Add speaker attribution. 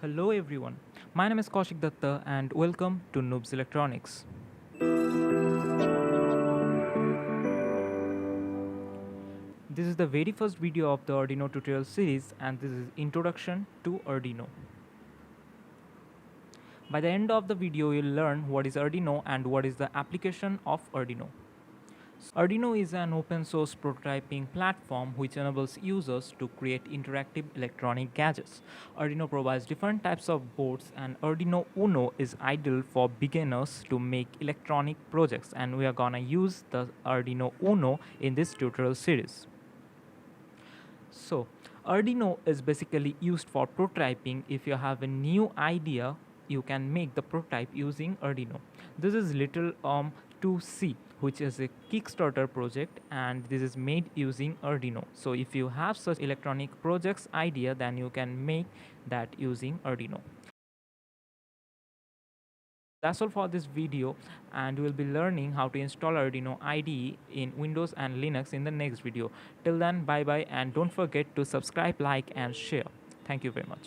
Speaker 1: Hello everyone, my name is Kaushik Datta and welcome to Noobs Electronics. This is the very first video of the Arduino tutorial series and this is Introduction to Arduino. By the end of the video, you'll learn what is Arduino and what is the application of Arduino. Arduino is an open source prototyping platform which enables users to create interactive electronic gadgets. Arduino provides different types of boards and Arduino Uno is ideal for beginners to make electronic projects, and we are gonna use the Arduino Uno in this tutorial series. So, Arduino is basically used for prototyping. If you have a new idea, you can make the prototype using Arduino. This is Little 2C, which is a Kickstarter project, and this is made using Arduino. So if you have such electronic projects idea, then you can make that using Arduino. That's all for this video, and we'll be learning how to install Arduino IDE in Windows and Linux in the next video. Till then, bye bye, and don't forget to subscribe, like and share. Thank you very much.